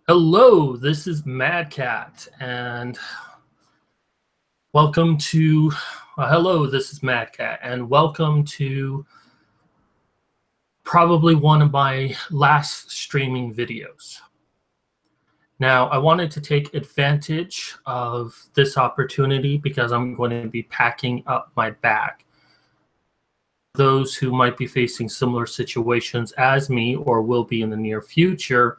Hello, this is Mad Cat, and welcome to. Hello, this is Mad Cat, and welcome to probably one of my last streaming videos. Now, I wanted to take advantage of this opportunity because I'm going to be packing up my bag. Those who might be facing similar situations as me or will be in the near future,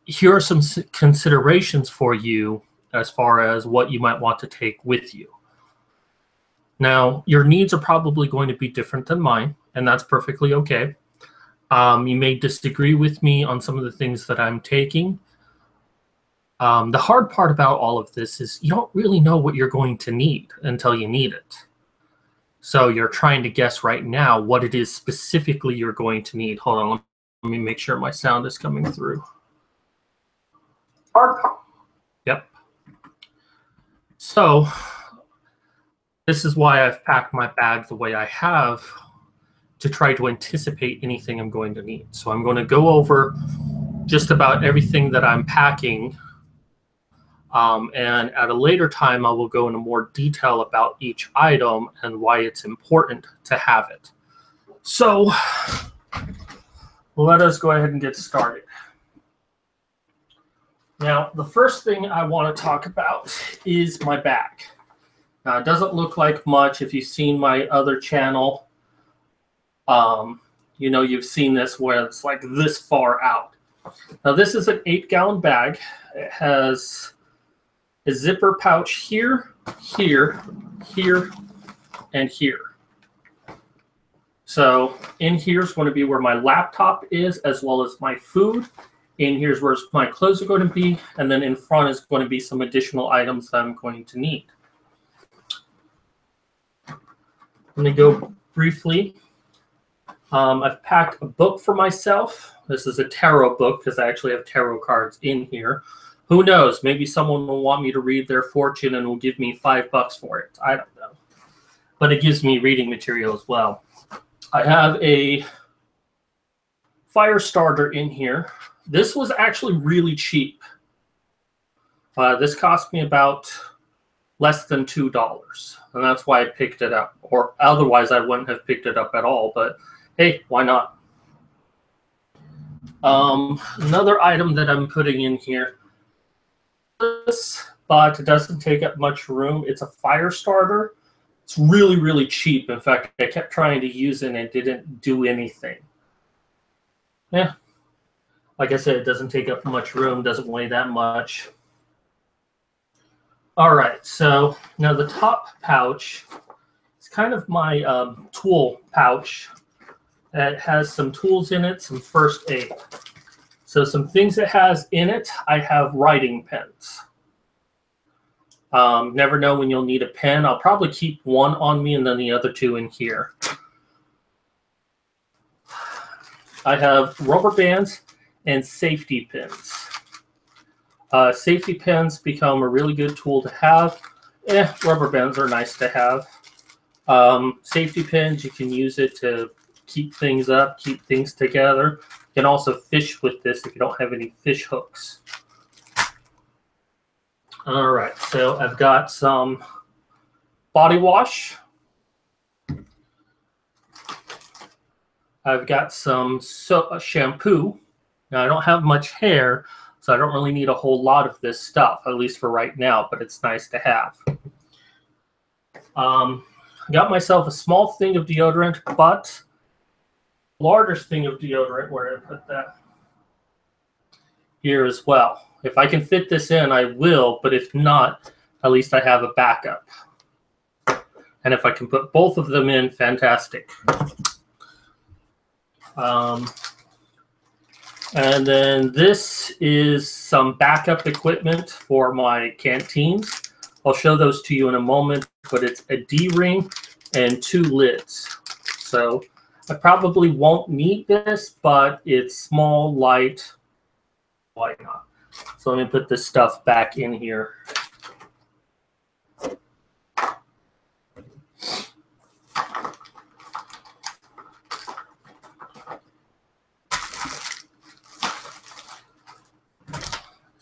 here are some considerations for you as far as what you might want to take with you. Now, your needs are probably going to be different than mine, and that's perfectly okay. You may disagree with me on some of the things that I'm taking. The hard part about all of this is you don't really know what you're going to need until you need it. So you're trying to guess right now what it is specifically you're going to need. Hold on, let me make sure my sound is coming through. Yep. So this is why I've packed my bag the way I have, to try to anticipate anything I'm going to need. So I'm going to go over just about everything that I'm packing. And at a later time, I will go into more detail about each item and why it's important to have it. So let us go ahead and get started. Now, the first thing I want to talk about is my bag. Now, it doesn't look like much. If you've seen my other channel, you know you've seen this where it's like this far out. Now, this is an 8-gallon bag. It has a zipper pouch here, here, here, and here. So in here is going to be where my laptop is, as well as my food. In here's where my clothes are going to be, and then in front is going to be some additional items that I'm going to need. Let me go briefly. I've packed a book for myself. This is a tarot book because I actually have tarot cards in here. Who knows? Maybe someone will want me to read their fortune and will give me $5 for it. I don't know. But it gives me reading material as well. I have a fire starter in here. This was actually really cheap. This cost me about less than $2, and that's why I picked it up. Or otherwise, I wouldn't have picked it up at all. But hey, why not? Another item that I'm putting in here, but it doesn't take up much room. It's a fire starter. It's really, really cheap. In fact, I kept trying to use it and it didn't do anything. Yeah. Like I said, it doesn't take up much room, doesn't weigh that much. All right, so now the top pouch is kind of my tool pouch. It has some tools in it, some first aid. So some things it has in it, I have writing pens. Never know when you'll need a pen. I'll probably keep one on me and then the other two in here. I have rubber bands and safety pins. Safety pins become a really good tool to have. Rubber bands are nice to have. Safety pins, you can use it to keep things up, keep things together. You can also fish with this if you don't have any fish hooks. All right, so I've got some body wash. I've got some shampoo. Now, I don't have much hair, so I don't really need a whole lot of this stuff, at least for right now, but it's nice to have. I got myself a small thing of deodorant, but larger thing of deodorant, where I put that here as well. If I can fit this in, I will, but if not, at least I have a backup. And if I can put both of them in, fantastic. And then this is some backup equipment for my canteens. I'll show those to you in a moment, but it's a D-ring and 2 lids. So I probably won't need this, but it's small, light. Why not? So let me put this stuff back in here.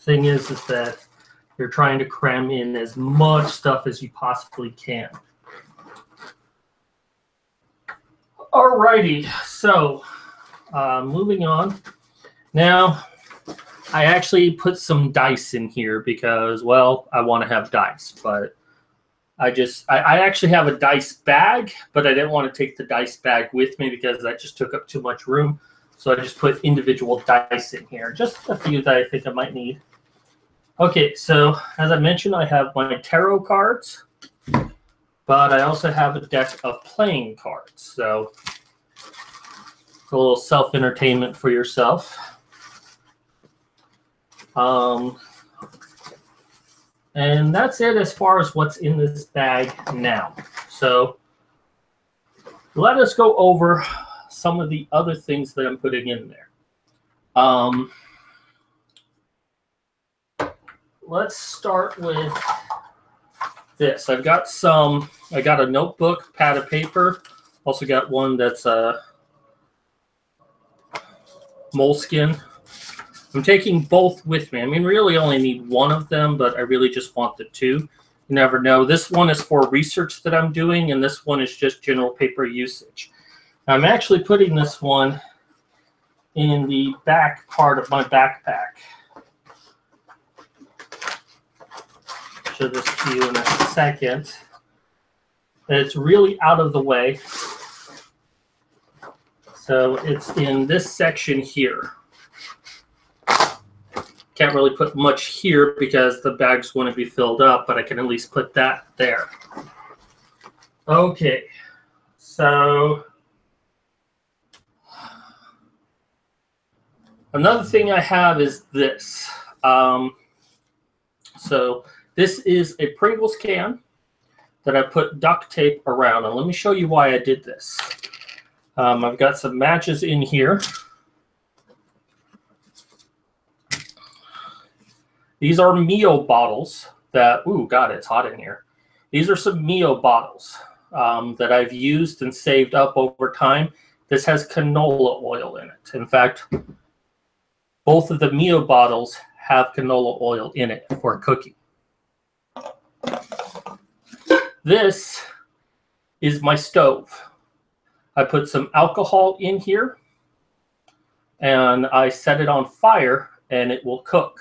Thing is that you're trying to cram in as much stuff as you possibly can. Alrighty, so moving on. Now, I actually put some dice in here because, well, I want to have dice, but I actually have a dice bag, but I didn't want to take the dice bag with me because that just took up too much room. So I just put individual dice in here, just a few that I think I might need. Okay, so as I mentioned, I have my tarot cards, but I also have a deck of playing cards. So it's a little self-entertainment for yourself. And that's it as far as what's in this bag now. So let us go over some of the other things that I'm putting in there. Let's start with this. I got a notebook, pad of paper. Also got one that's a moleskin. I'm taking both with me. I mean, really only need one of them, but I really just want the two. You never know. This one is for research that I'm doing, and this one is just general paper usage. I'm actually putting this one in the back part of my backpack. Show this to you in a second. It's really out of the way. So it's in this section here. Can't really put much here because the bag's going to be filled up, but I can at least put that there. Okay, so another thing I have is this. So this is a Pringles can that I put duct tape around. And let me show you why I did this. I've got some matches in here. These are Mio bottles that, ooh, God, it's hot in here. These are some Mio bottles that I've used and saved up over time. This has canola oil in it. In fact, both of the Mio bottles have canola oil in it for cooking. This is my stove. I put some alcohol in here and I set it on fire and it will cook.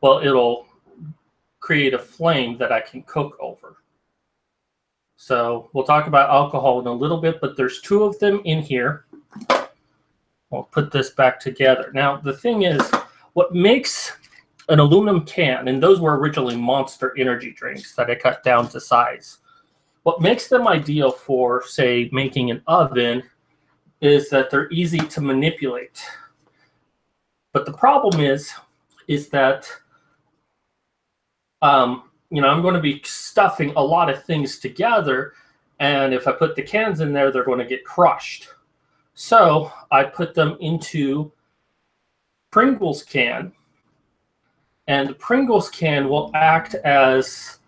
Well, it'll create a flame that I can cook over. So we'll talk about alcohol in a little bit, but there's two of them in here. I'll put this back together. Now, the thing is, what makes an aluminum can, and those were originally Monster energy drinks that I cut down to size. What makes them ideal for, say, making an oven is that they're easy to manipulate. But the problem is that you know, I'm going to be stuffing a lot of things together, and if I put the cans in there, they're going to get crushed. So I put them into Pringles can, and the Pringles can will act as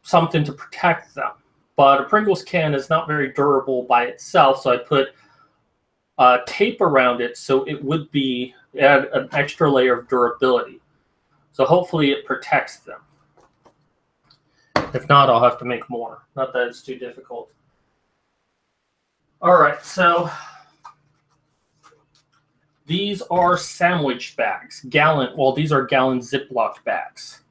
something to protect them. But a Pringles can is not very durable by itself, so I put tape around it so it would be add an extra layer of durability. So hopefully it protects them. If not, I'll have to make more. Not that it's too difficult. All right, so these are sandwich bags. These are gallon Ziploc bags.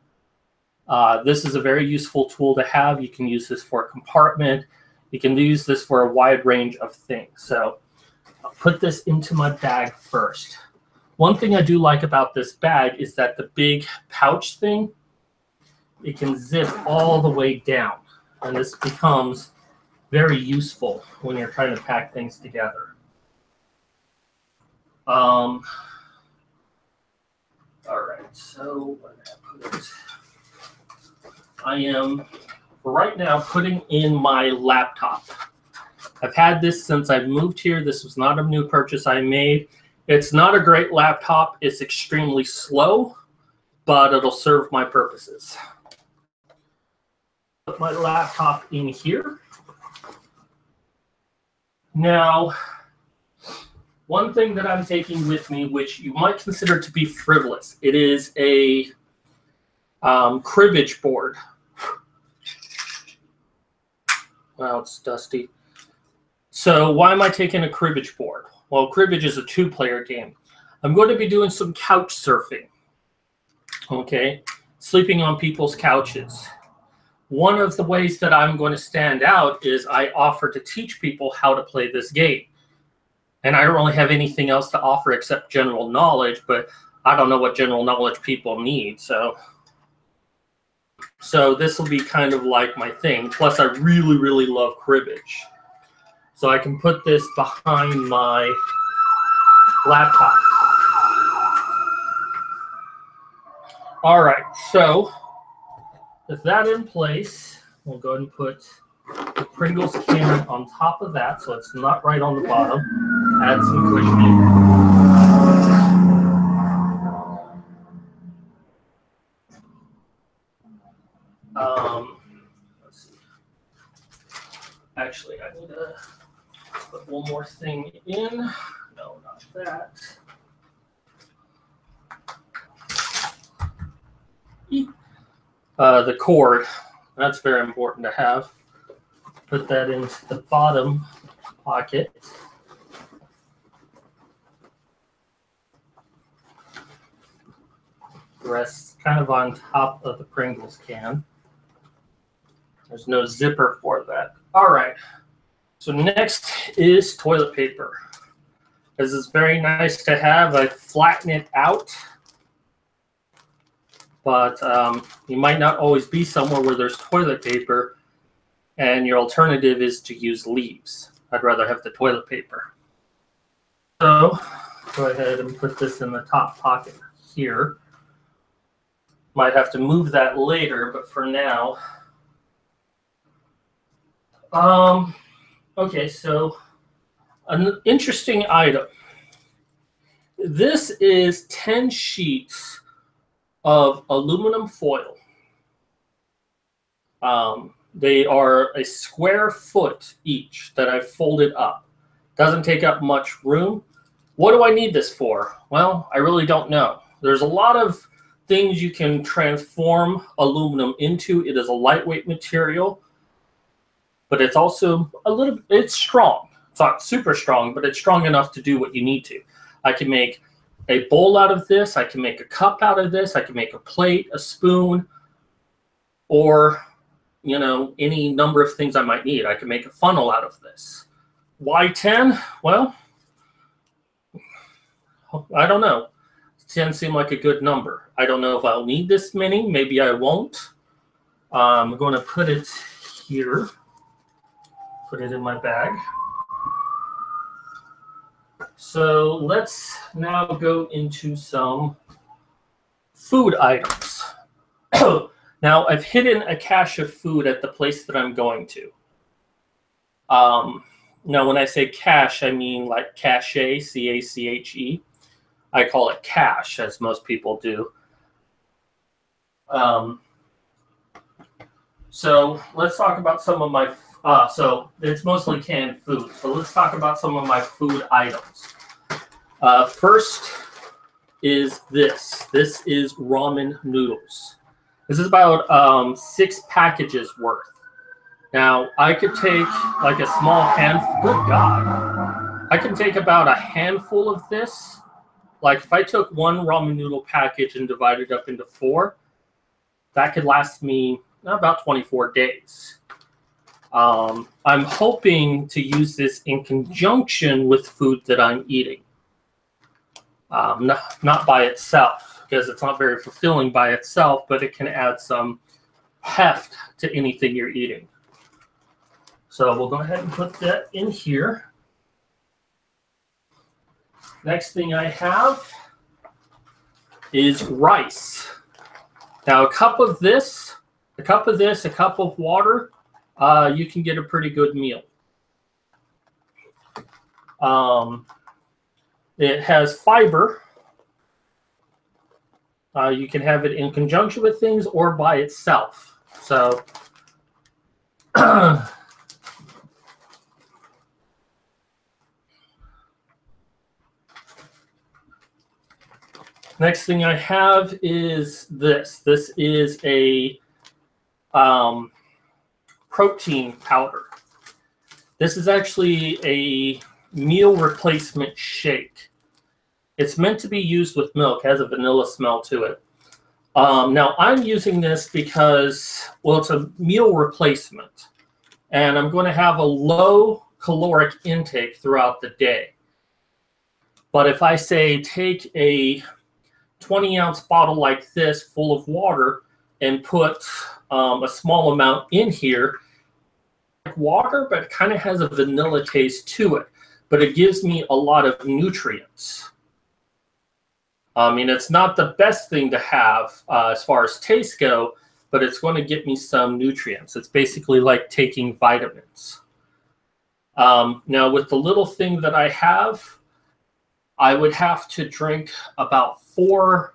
This is a very useful tool to have. You can use this for a compartment. You can use this for a wide range of things. So I'll put this into my bag first. One thing I do like about this bag is that the big pouch thing, it can zip all the way down. And this becomes very useful when you're trying to pack things together. All right, so where did I put it? I am, for right now, putting in my laptop. I've had this since I moved here. This was not a new purchase I made. It's not a great laptop. It's extremely slow, but it'll serve my purposes. Put my laptop in here. Now, one thing that I'm taking with me, which you might consider to be frivolous, it is a cribbage board. Wow, it's dusty. So why am I taking a cribbage board? Well, cribbage is a two-player game. I'm going to be doing some couch surfing. Okay, sleeping on people's couches. One of the ways that I'm going to stand out is I offer to teach people how to play this game. And I don't really have anything else to offer except general knowledge, but I don't know what general knowledge people need. So this will be kind of like my thing. Plus, I really, really love cribbage. So I can put this behind my laptop. All right, so with that in place, we'll go ahead and put the Pringles can on top of that so it's not right on the bottom. Add some cushioning. Let's see. Actually, I need to put one more thing in. No, not that. The cord. That's very important to have. Put that into the bottom pocket. The rest kind of on top of the Pringles can. There's no zipper for that. All right. So next is toilet paper. This is very nice to have. I flatten it out. But you might not always be somewhere where there's toilet paper, and your alternative is to use leaves. I'd rather have the toilet paper. So go ahead and put this in the top pocket here. Might have to move that later, but for now. Okay, so an interesting item. This is 10 sheets of aluminum foil. They are a square foot each that I've folded up. Doesn't take up much room. What do I need this for? Well, I really don't know. There's a lot of things you can transform aluminum into. It is a lightweight material, but it's also it's strong. It's not super strong, but it's strong enough to do what you need to. I can make a bowl out of this. I can make a cup out of this. I can make a plate, a spoon, or, you know, any number of things I might need. I can make a funnel out of this. Why 10? Well, I don't know. 10 seemed like a good number. I don't know if I'll need this many. Maybe I won't. I'm going to put it here. Put it in my bag. So let's now go into some food items. Now, I've hidden a cache of food at the place that I'm going to. Now, when I say cache, I mean like cache, C-A-C-H-E. I call it cache, as most people do. So let's talk about some of my, so it's mostly canned food. So let's talk about some of my food items. First is this. This is ramen noodles. This is about 6 packages worth. Now, I could take like a small handful. Good God. I can take about a handful of this. Like if I took one ramen noodle package and divided it up into 4, that could last me about 24 days. I'm hoping to use this in conjunction with food that I'm eating. Not by itself, because it's not very fulfilling by itself, but it can add some heft to anything you're eating. So we'll go ahead and put that in here. Next thing I have is rice. Now a cup of this, a cup of water, you can get a pretty good meal. It has fiber. You can have it in conjunction with things or by itself. So Next thing I have is this. This is a protein powder. This is actually a meal replacement shake. It's meant to be used with milk. It has a vanilla smell to it. Now I'm using this because, well, it's a meal replacement, and I'm going to have a low caloric intake throughout the day. But if I say take a 20-ounce bottle like this full of water and put a small amount in here, like water, but it kind of has a vanilla taste to it, but it gives me a lot of nutrients. I mean, it's not the best thing to have as far as taste go, but it's going to get me some nutrients. It's basically like taking vitamins. Now, with the little thing that I have, I would have to drink about 4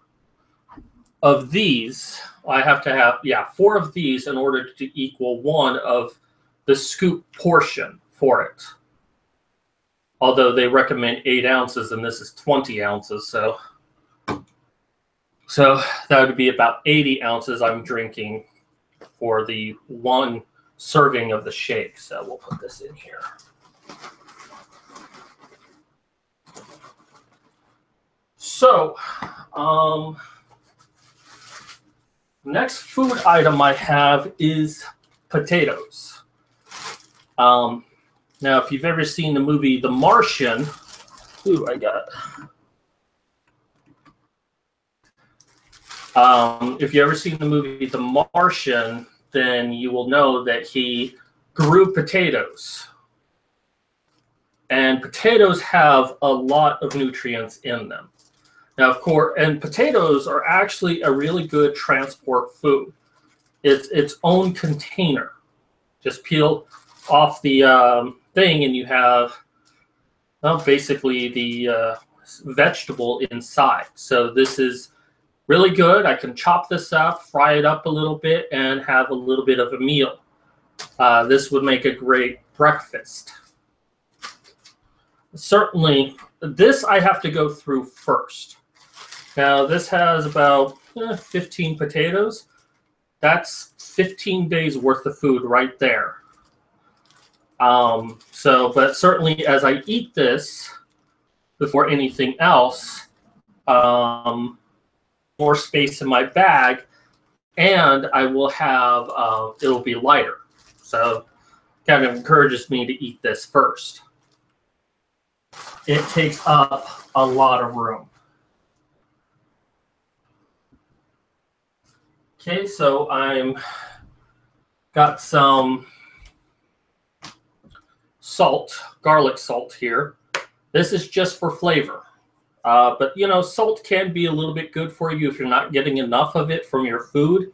of these. I have to have, 4 of these in order to equal 1 of the scoop portion for it. Although they recommend 8 ounces, and this is 20 ounces, so that would be about 80 ounces I'm drinking for the 1 serving of the shake. So we'll put this in here. So, next food item I have is potatoes. Now, if you've ever seen the movie The Martian, if you've ever seen the movie The Martian, then you will know that he grew potatoes. And potatoes have a lot of nutrients in them. Now, of course, and potatoes are actually a really good transport food. It's its own container. Just peel off the thing and you have, well, basically the vegetable inside. So this is really good. I can chop this up, fry it up a little bit, and have a little bit of a meal. This would make a great breakfast. Certainly, this I have to go through first. Now, this has about 15 potatoes. That's 15 days worth of food right there. But certainly as I eat this, before anything else, more space in my bag, and I will have, it'll be lighter. So kind of encourages me to eat this first. It takes up a lot of room. Okay, so I'm got some salt, garlic salt here. This is just for flavor. But, you know, salt can be a little bit good for you if you're not getting enough of it from your food.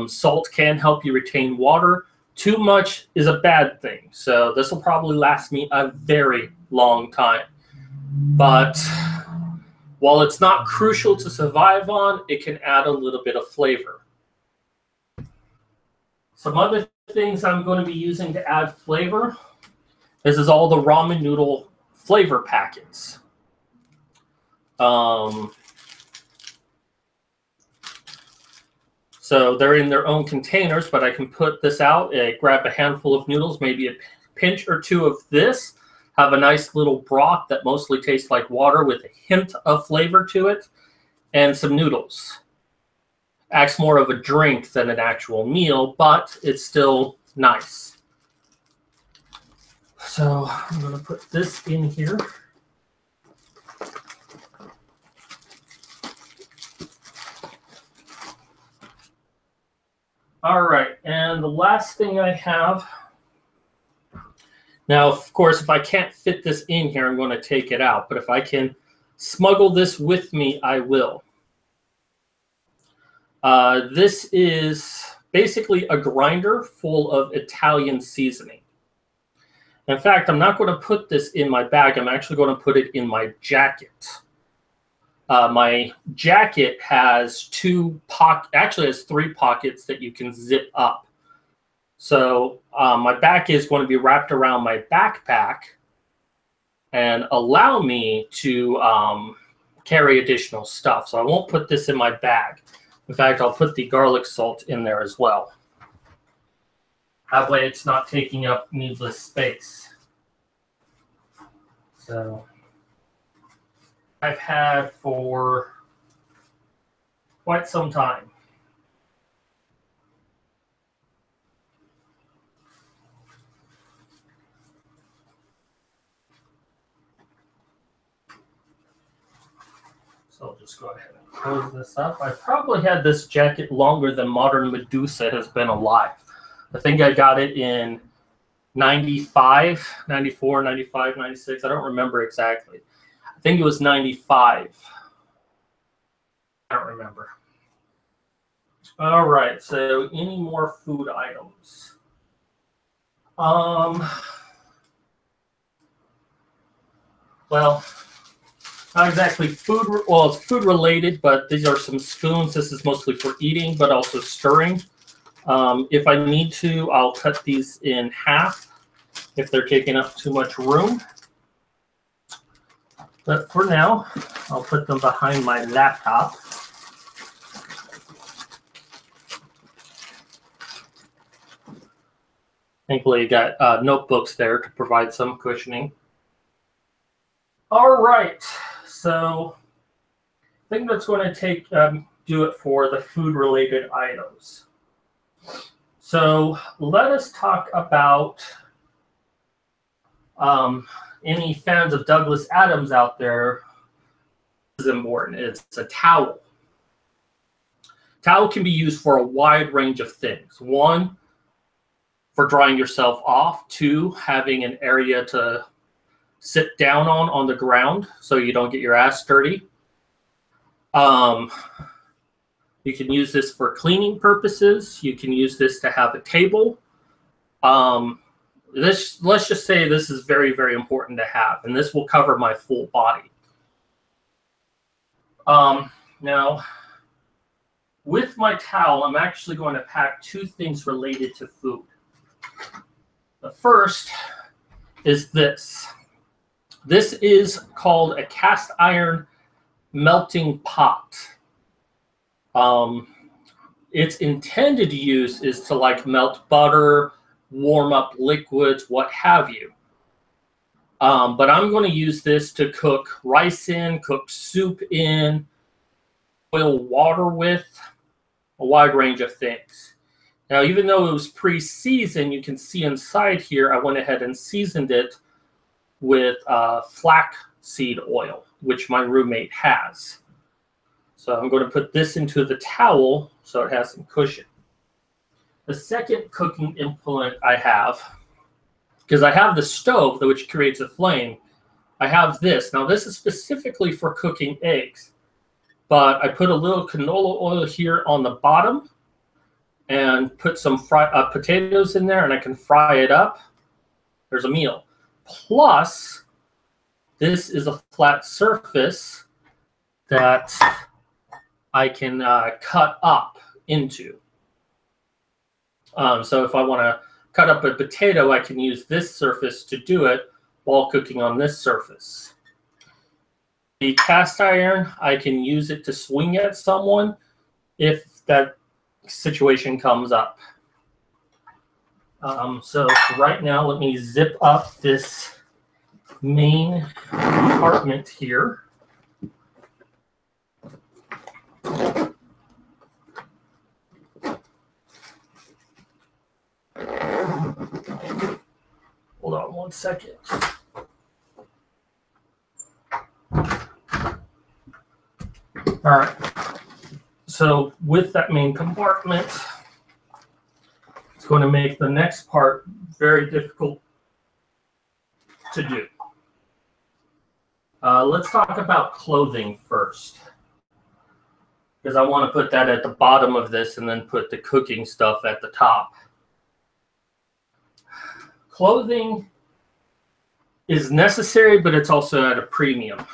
Salt can help you retain water. Too much is a bad thing. So this will probably last me a very long time. But while it's not crucial to survive on, it can add a little bit of flavor. Some other things I'm going to be using to add flavor. This is all the ramen noodle flavor packets. So they're in their own containers, but I can put this out, grab a handful of noodles, maybe a pinch or 2 of this, have a nice little broth that mostly tastes like water with a hint of flavor to it, and some noodles. Acts more of a drink than an actual meal, but it's still nice. So I'm going to put this in here. All right, and the last thing I have, now, of course, if I can't fit this in here, I'm going to take it out. But if I can smuggle this with me, I will. This is basically a grinder full of Italian seasoning. In fact, I'm not going to put this in my bag. I'm actually going to put it in my jacket. My jacket has actually has 3 pockets that you can zip up. So my back is going to be wrapped around my backpack and allow me to carry additional stuff. So I won't put this in my bag. In fact, I'll put the garlic salt in there as well. That way it's not taking up needless space. So I've had for quite some time. So I'll just go ahead and close this up. I've probably had this jacket longer than Modern Medusa has been alive. I think I got it in 95, 94, 95, 96. I don't remember exactly. I think it was 95. I don't remember. All right, so any more food items? Well, not exactly food. Well, it's food related, but these are some spoons. This is mostly for eating, but also stirring. If I need to, I'll cut these in half if they're taking up too much room. But for now, I'll put them behind my laptop. Thankfully, you got notebooks there to provide some cushioning. All right, so I think that's going to do it for the food-related items. So let us talk about any fans of Douglas Adams out there. This is important. It's a towel. Towel can be used for a wide range of things. One, for drying yourself off. Two, having an area to sit down on the ground so you don't get your ass dirty. You can use this for cleaning purposes. You can use this to have a table. Let's just say this is very, very important to have, and this will cover my full body. Now, with my towel, I'm actually going to pack two things related to food. The first is this. This is called a cast iron melting pot. Its intended use is to like melt butter, warm up liquids, what have you. But I'm going to use this to cook rice in, cook soup in, boil water with, a wide range of things. Now, even though it was pre-seasoned, you can see inside here, I went ahead and seasoned it with flaxseed oil, which my roommate has. So I'm going to put this into the towel so it has some cushion. The second cooking implement I have, because I have the stove, which creates a flame, I have this. Now, this is specifically for cooking eggs, but I put a little canola oil here on the bottom and put some potatoes in there, and I can fry it up. There's a meal. Plus, this is a flat surface that I can cut up into. So if I want to cut up a potato, I can use this surface to do it while cooking on this surface. The cast iron, I can use it to swing at someone if that situation comes up. So right now, let me zip up this main compartment here. Hold on one second. All right. So with that main compartment, it's going to make the next part very difficult to do. Let's talk about clothing first, because I want to put that at the bottom of this and then put the cooking stuff at the top. Clothing is necessary, but it's also at a premium.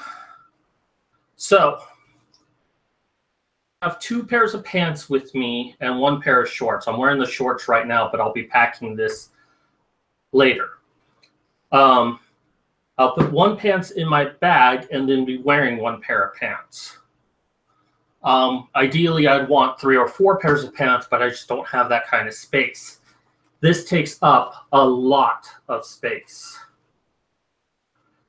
So I have two pairs of pants with me and one pair of shorts. I'm wearing the shorts right now, but I'll be packing this later. I'll put one pants in my bag and then be wearing one pair of pants. Ideally, I'd want 3 or 4 pairs of pants, but I just don't have that kind of space. This takes up a lot of space.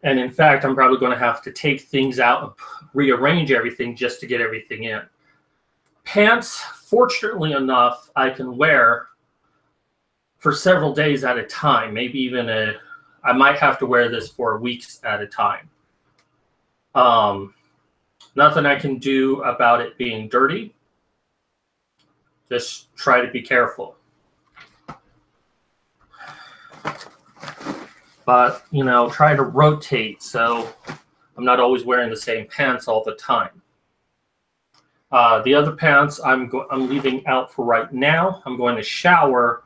And in fact, I'm probably going to have to take things out and rearrange everything just to get everything in. Pants, fortunately enough, I can wear for several days at a time, maybe even I might have to wear this for weeks at a time. Nothing I can do about it being dirty. Just try to be careful. But, you know, try to rotate so I'm not always wearing the same pants all the time. The other pants I'm leaving out for right now. I'm going to shower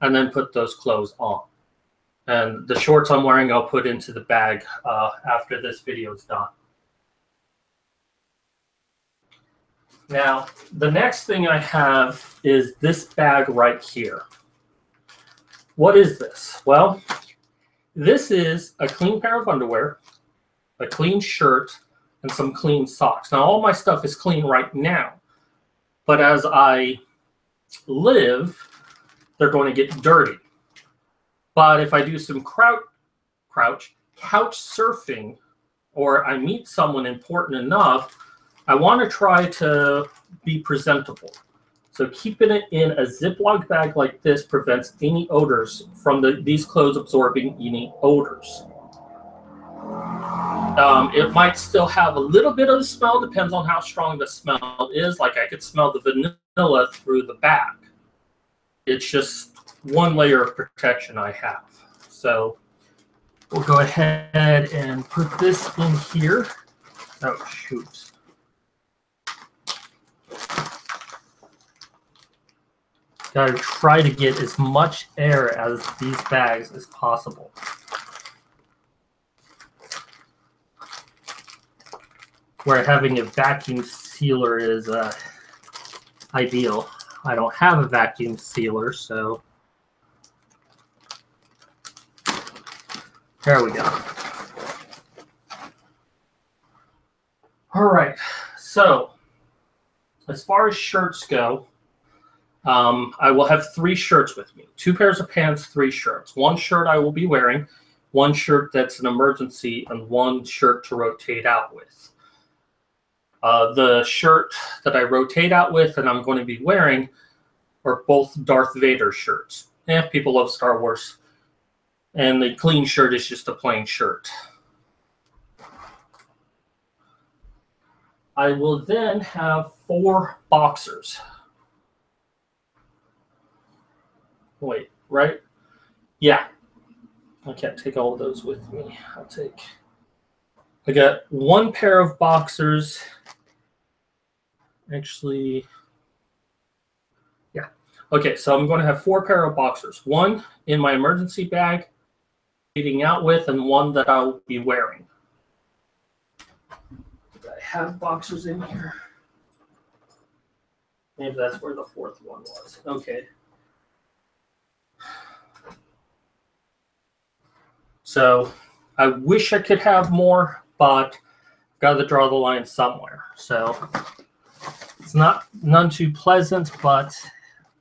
and then put those clothes on. And the shorts I'm wearing, I'll put into the bag after this video is done. Now, the next thing I have is this bag right here. What is this? Well, this is a clean pair of underwear, a clean shirt, and some clean socks. Now, all my stuff is clean right now, but as I live, they're going to get dirty. But if I do some couch surfing, or I meet someone important enough, I want to try to be presentable. So keeping it in a Ziploc bag like this prevents any odors from these clothes absorbing any odors. It might still have a little bit of the smell, depends on how strong the smell is. Like I could smell the vanilla through the bag. It's just one layer of protection I have. So we'll go ahead and put this in here. Oh, shoot. Got to try to get as much air out of these bags as possible. Where having a vacuum sealer is ideal. I don't have a vacuum sealer, so there we go. All right, so as far as shirts go, I will have 3 shirts with me. 2 pairs of pants, 3 shirts. 1 shirt I will be wearing, 1 shirt that's an emergency, and 1 shirt to rotate out with. The shirt that I rotate out with and I'm going to be wearing are both Darth Vader shirts. People love Star Wars. And the clean shirt is just a plain shirt. I will then have 4 boxers. Wait, right? Yeah. I can't take all of those with me. I got 1 pair of boxers. Actually, yeah. Okay, so I'm going to have 4 pair of boxers. 1 in my emergency bag, eating out with, and 1 that I'll be wearing. Did I have boxers in here? Maybe that's where the 4th one was. Okay. So I wish I could have more, but I've got to draw the line somewhere. So it's none too pleasant, but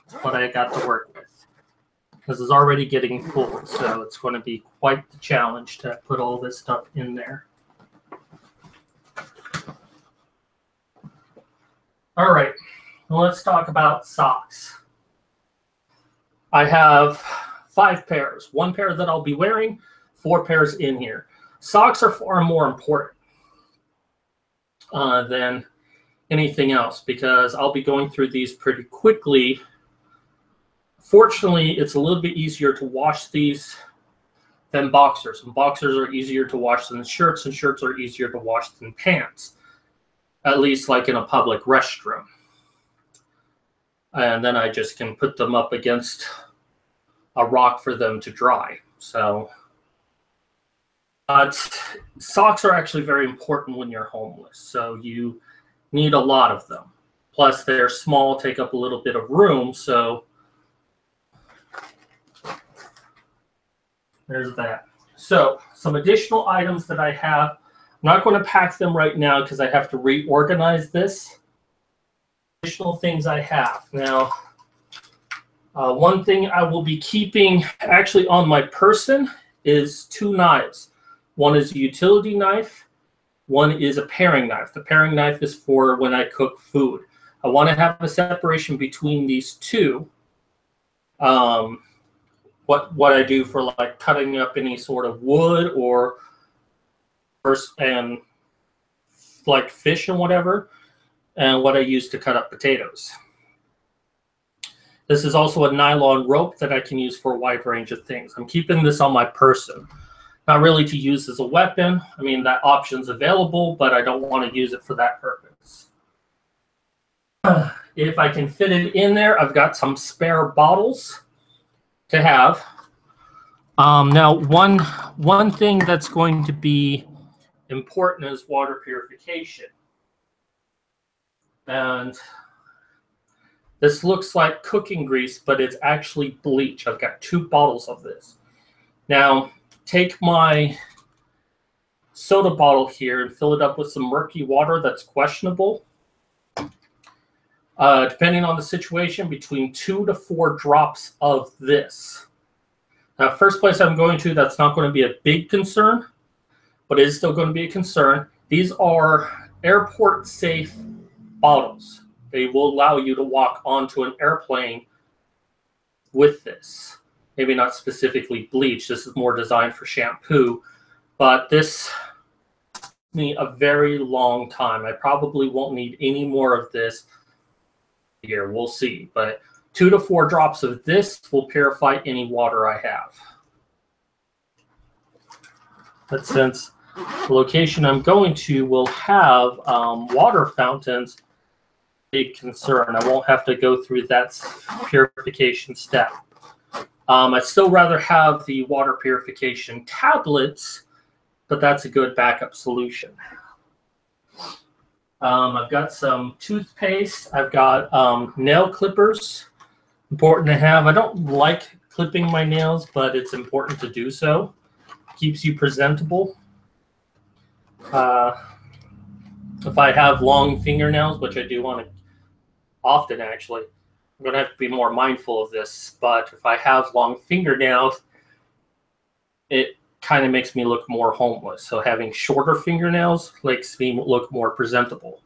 it's what I got to work with. This is already getting full, so it's going to be quite the challenge to put all this stuff in there. All right, well, let's talk about socks. I have 5 pairs. 1 pair that I'll be wearing, 4 pairs in here. Socks are far more important than anything else because I'll be going through these pretty quickly. Fortunately, it's a little bit easier to wash these than boxers. And boxers are easier to wash than shirts, and shirts are easier to wash than pants, at least like in a public restroom. And then I just can put them up against a rock for them to dry. So socks are actually very important when you're homeless. So you need a lot of them. Plus, they're small, take up a little bit of room. So there's that. So some additional items that I have. I'm not going to pack them right now because I have to reorganize this. Additional things I have. Now, one thing I will be keeping actually on my person is 2 knives. One is a utility knife. One is a paring knife. The paring knife is for when I cook food. I want to have a separation between these two. What I do for like cutting up any sort of wood or and like fish and whatever, and what I use to cut up potatoes. This is also a nylon rope that I can use for a wide range of things. I'm keeping this on my person. Not really to use as a weapon. I mean, that option's available, but I don't want to use it for that purpose. If I can fit it in there, I've got some spare bottles to have. Now, one thing that's going to be important is water purification. And this looks like cooking grease, but it's actually bleach. I've got 2 bottles of this. Now, take my soda bottle here and fill it up with some murky water that's questionable. Depending on the situation, between 2 to 4 drops of this. Now, first place I'm going to, that's not going to be a big concern, but it is still going to be a concern. These are airport safe bottles. They will allow you to walk onto an airplane with this. Maybe not specifically bleach. This is more designed for shampoo, but this took me a very long time. I probably won't need any more of this here. We'll see, but 2 to 4 drops of this will purify any water I have. But since the location I'm going to will have water fountains, big concern. I won't have to go through that purification step. I'd still rather have the water purification tablets, but that's a good backup solution. I've got some toothpaste. I've got nail clippers. Important to have. I don't like clipping my nails, but it's important to do so. Keeps you presentable. If I have long fingernails, which I do on often actually, I'm going to have to be more mindful of this. But if I have long fingernails, it kind of makes me look more homeless. So having shorter fingernails makes me look more presentable.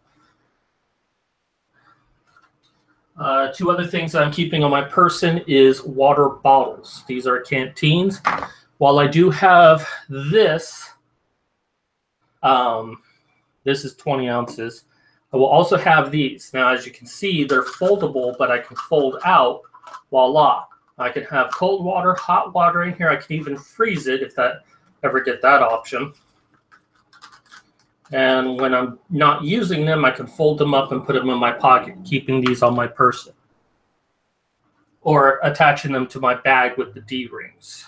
2 other things that I'm keeping on my person is water bottles. These are canteens. While I do have this, this is 20 ounces. I will also have these. Now, as you can see, they're foldable, but I can fold out. Voila. I can have cold water, hot water in here. I can even freeze it if that ever get that option. And when I'm not using them, I can fold them up and put them in my pocket, keeping these on my person. Or attaching them to my bag with the D-rings,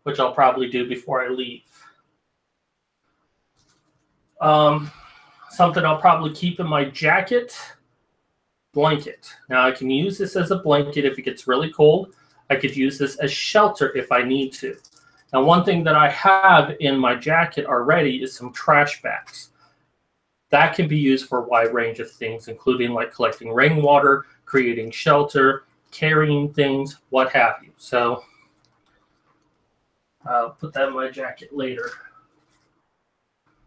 which I'll probably do before I leave. Something I'll probably keep in my jacket, blanket. Now, I can use this as a blanket if it gets really cold. I could use this as shelter if I need to. Now, one thing that I have in my jacket already is some trash bags. That can be used for a wide range of things, including like collecting rainwater, creating shelter, carrying things, what have you. So I'll put that in my jacket later.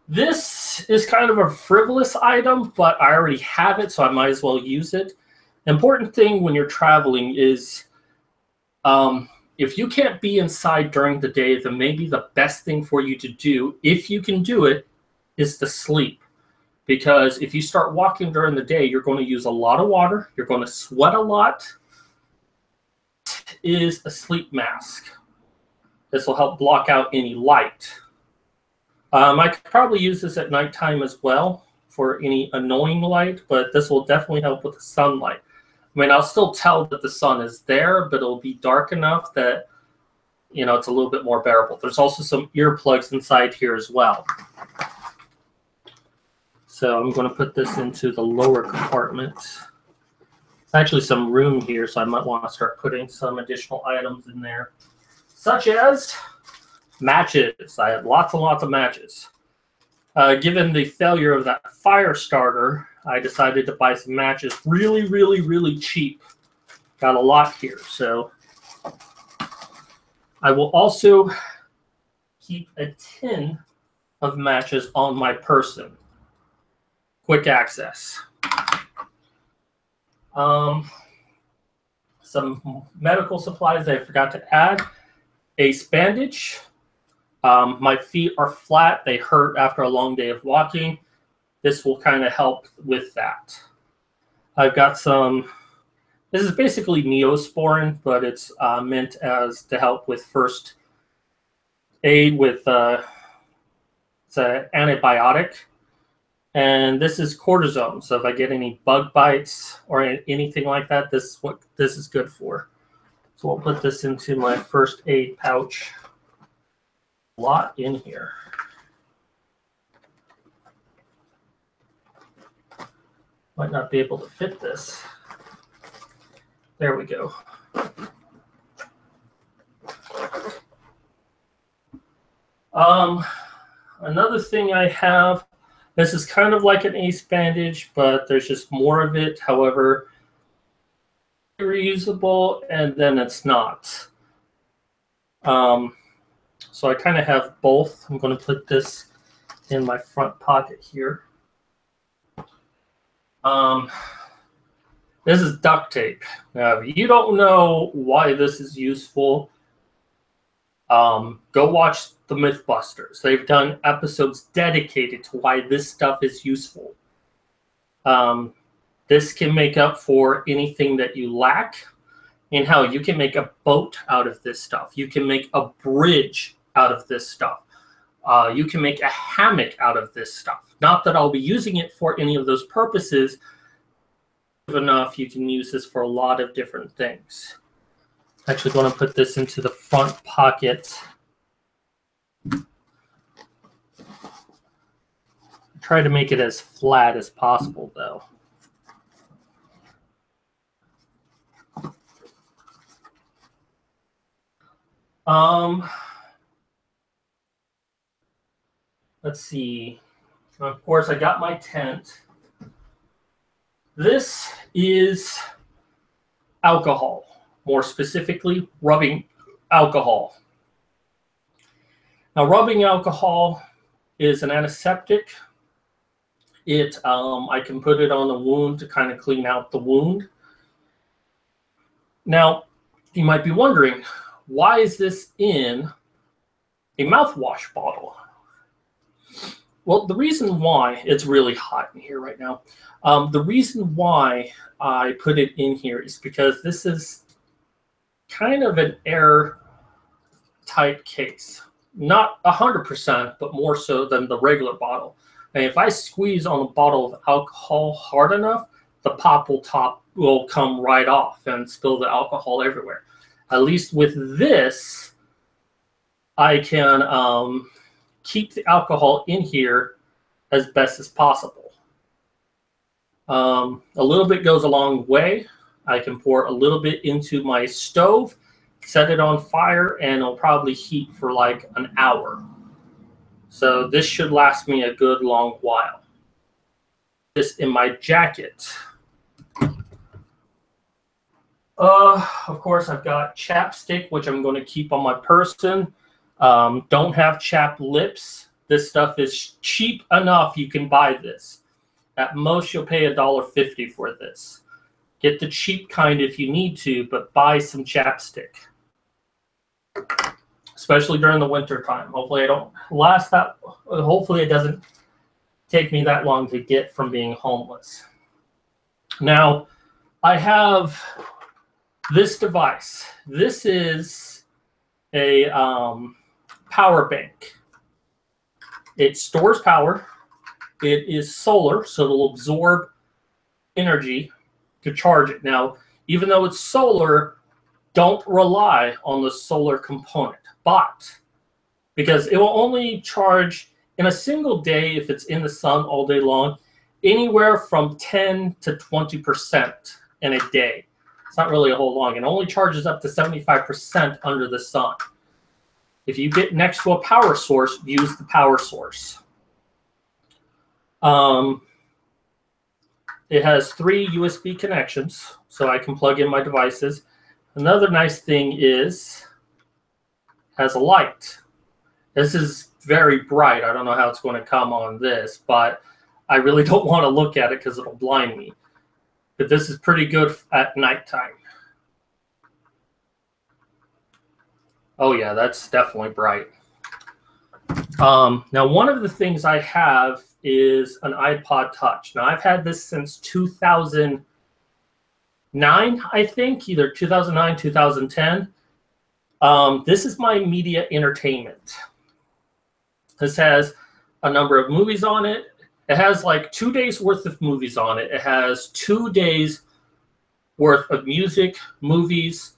This is kind of a frivolous item, but I already have it, so I might as well use it. The important thing when you're traveling is if you can't be inside during the day, then maybe the best thing for you to do, if you can do it, is to sleep. Because if you start walking during the day, you're going to use a lot of water. You're going to sweat a lot. It is a sleep mask. This will help block out any light. I could probably use this at nighttime as well for any annoying light, but this will definitely help with the sunlight. I mean, I'll still tell that the sun is there, but it'll be dark enough that, you know, it's a little bit more bearable. There's also some earplugs inside here as well. So I'm going to put this into the lower compartment. There's actually some room here, so I might want to start putting some additional items in there, such as Matches. I had lots and lots of matches. Given the failure of that fire starter, I decided to buy some matches really, really, really cheap. Got a lot here. So I will also keep a tin of matches on my person. Quick access. Some medical supplies I forgot to add. Ace bandage. My feet are flat. They hurt after a long day of walking. This will kind of help with that. I've got some, this is basically Neosporin, but it's meant as to help with first aid with, it's an antibiotic. And this is cortisone. So if I get any bug bites or anything like that, this is what this is good for. So I'll put this into my first aid pouch. A lot in here. Might not be able to fit this. There we go. Another thing I have, this is kind of like an ace bandage, but there's just more of it. However, reusable, and then it's not. So I kind of have both. I'm going to put this in my front pocket here. This is duct tape. Now, if you don't know why this is useful, go watch the Mythbusters. They've done episodes dedicated to why this stuff is useful. This can make up for anything that you lack. And how you can make a boat out of this stuff. You can make a bridge out of this stuff. You can make a hammock out of this stuff. Not that I'll be using it for any of those purposes. Enough, you can use this for a lot of different things. I'm actually going to put this into the front pocket. Try to make it as flat as possible, though. Let's see. Of course, I got my tent. This is alcohol, more specifically, rubbing alcohol. Now, rubbing alcohol is an antiseptic. I can put it on the wound to kind of clean out the wound. Now, you might be wondering, why is this in a mouthwash bottle? Well, the reason why, it's really hot in here right now. The reason why I put it in here is because this is kind of an airtight case. Not 100%, but more so than the regular bottle. And if I squeeze on a bottle of alcohol hard enough, the pop will come right off and spill the alcohol everywhere. At least with this, I can keep the alcohol in here as best as possible. A little bit goes a long way. I can pour a little bit into my stove, set it on fire, and it'll probably heat for like an hour. So this should last me a good long while. This in my jacket. Of course, I've got chapstick, which I'm going to keep on my person. Don't have chapped lips. This stuff is cheap enough. You can buy this. At most, you'll pay $1.50 for this. Get the cheap kind if you need to, but buy some chapstick. Especially during the winter time. Hopefully I don't last that. Hopefully it doesn't take me that long to get from being homeless. Now, I have this device. This is a power bank. It stores power. It is solar, so it'll absorb energy to charge it. Now, even though it's solar, don't rely on the solar component. But because it will only charge in a single day, if it's in the sun all day long, anywhere from 10 to 20% in a day. It's not really a whole long. It only charges up to 75% under the sun. If you get next to a power source, use the power source. It has 3 USB connections, so I can plug in my devices. Another nice thing is, has a light. This is very bright. I don't know how it's going to come on this, but I really don't want to look at it because it'll blind me. But this is pretty good at nighttime. Oh yeah, that's definitely bright. Now, one of the things I have is an iPod Touch. Now, I've had this since 2009, I think, either 2009, 2010. This is my media entertainment. This has a number of movies on it. It has like 2 days worth of movies on it. It has 2 days worth of music, movies,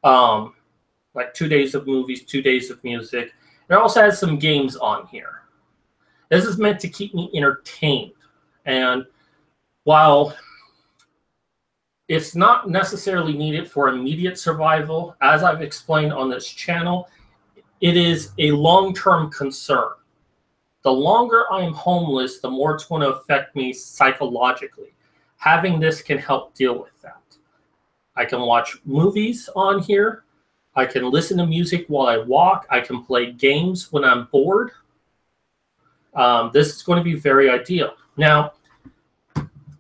like 2 days of movies, 2 days of music. It also has some games on here. This is meant to keep me entertained. And while it's not necessarily needed for immediate survival, as I've explained on this channel, it is a long-term concern. The longer I am homeless, the more it's going to affect me psychologically. Having this can help deal with that. I can watch movies on here. I can listen to music while I walk. I can play games when I'm bored. This is going to be very ideal. Now,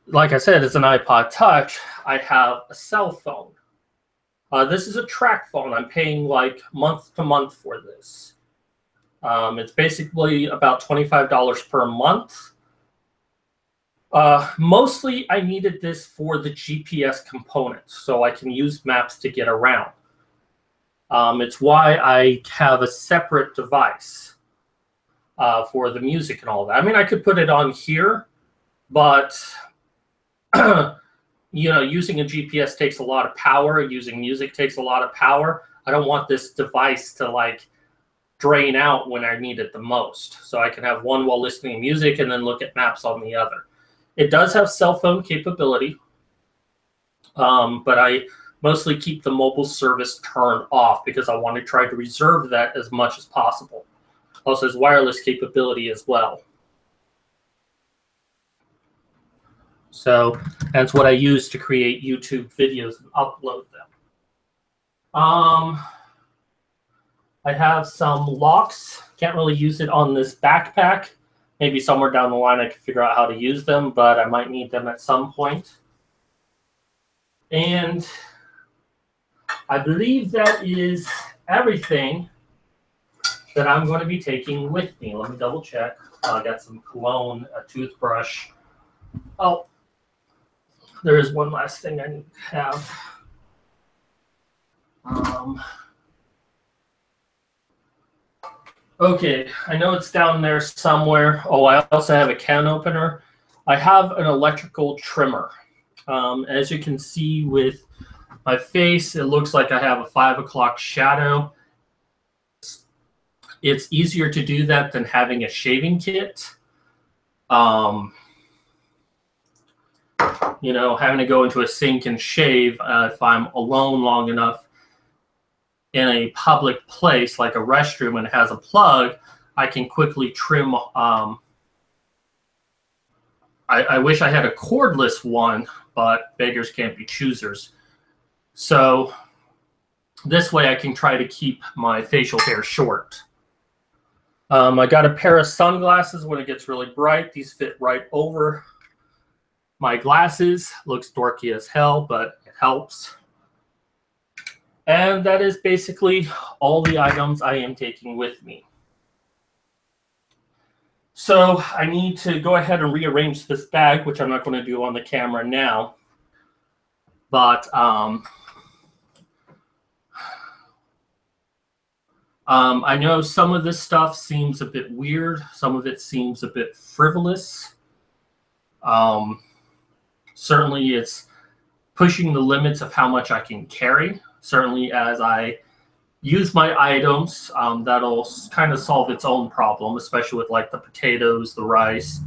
like I said, it's an iPod Touch. I have a cell phone. This is a track phone. I'm paying like month to month for this. It's basically about $25 per month. Mostly, I needed this for the GPS components, so I can use maps to get around. It's why I have a separate device for the music and all that. I mean, I could put it on here, but you know, using a GPS takes a lot of power. Using music takes a lot of power. I don't want this device to like drain out when I need it the most. So I can have one while listening to music and then look at maps on the other. It does have cell phone capability, but I mostly keep the mobile service turned off because I want to try to reserve that as much as possible. Also has wireless capability as well. So that's what I use to create YouTube videos and upload them. I have some locks. Can't really use it on this backpack. Maybe somewhere down the line I can figure out how to use them, but I might need them at some point. And I believe that is everything that I'm going to be taking with me. Let me double check. I got some cologne, a toothbrush. Oh, there is one last thing I need to have. Okay, I know it's down there somewhere. Oh, I also have a can opener. I have an electrical trimmer. As you can see with my face, it looks like I have a 5 o'clock shadow. It's easier to do that than having a shaving kit. You know, having to go into a sink and shave if I'm alone long enough in a public place like a restroom and it has a plug, I can quickly trim. I wish I had a cordless one, but beggars can't be choosers. So this way I can try to keep my facial hair short. I got a pair of sunglasses when it gets really bright. These fit right over my glasses. Looks dorky as hell, but it helps. And that is basically all the items I am taking with me. So I need to go ahead and rearrange this bag, which I'm not going to do on the camera now. But I know some of this stuff seems a bit weird. Some of it seems a bit frivolous. Certainly it's pushing the limits of how much I can carry. Certainly as I use my items, that'll kind of solve its own problem, especially with like the potatoes, the rice,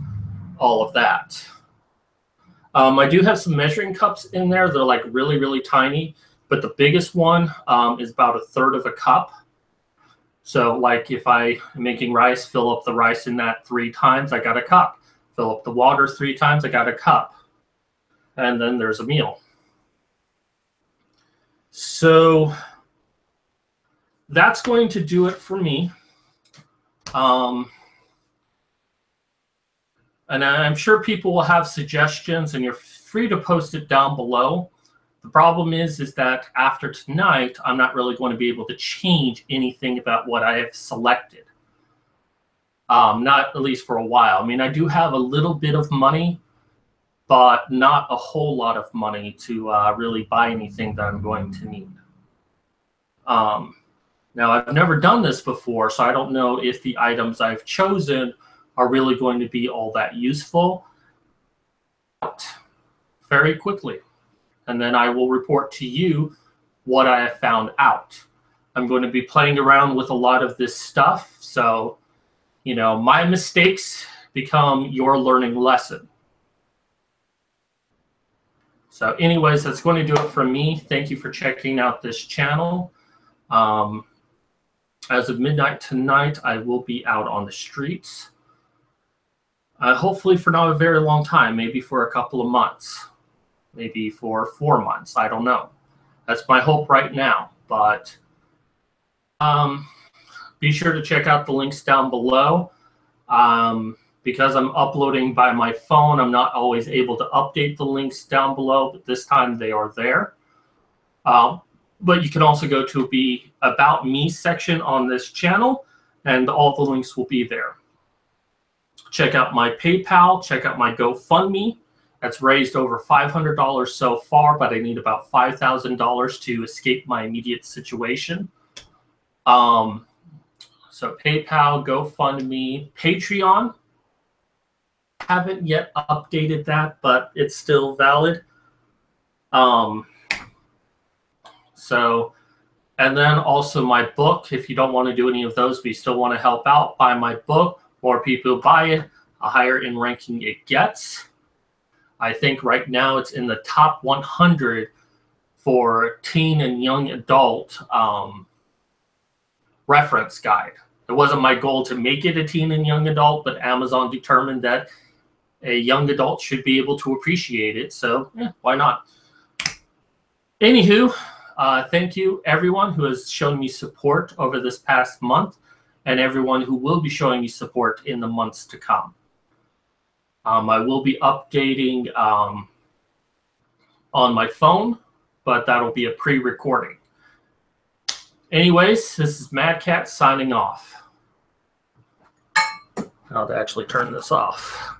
all of that. I do have some measuring cups in there. They're like really, really tiny, but the biggest one is about 1/3 of a cup. So like if I am making rice, fill up the rice in that 3 times, I got a cup. Fill up the water 3 times, I got a cup. And then there's a meal. So that's going to do it for me. And I'm sure people will have suggestions, and you're free to post it down below. The problem is that after tonight, I'm not really going to be able to change anything about what I have selected. Not at least for a while. I mean, I do have a little bit of money, but not a whole lot of money to really buy anything that I'm going to need. Now, I've never done this before, so I don't know if the items I've chosen are really going to be all that useful. But very quickly. And then I will report to you what I have found out. I'm going to be playing around with a lot of this stuff. So, you know, my mistakes become your learning lesson. So anyways, that's going to do it from me. Thank you for checking out this channel. As of midnight tonight, I will be out on the streets. Hopefully for not a very long time, maybe for a couple of months, maybe for 4 months. I don't know. That's my hope right now. But be sure to check out the links down below. Because I'm uploading by my phone, I'm not always able to update the links down below, but this time they are there. But you can also go to the About Me section on this channel, and all the links will be there. Check out my PayPal, check out my GoFundMe. That's raised over $500 so far, but I need about $5,000 to escape my immediate situation. So PayPal, GoFundMe, Patreon. Haven't yet updated that, but it's still valid. And then also my book. If you don't want to do any of those, but you still want to help out, buy my book. More people buy it, the higher in ranking it gets. I think right now it's in the top 100 for teen and young adult reference guide. It wasn't my goal to make it a teen and young adult, but Amazon determined that a young adult should be able to appreciate it. So yeah, why not? Anywho, thank you everyone who has shown me support over this past month, and everyone who will be showing me support in the months to come. I will be updating on my phone, but that'll be a pre-recording. Anyways, this is Mad Cat signing off. I'll actually turn this off.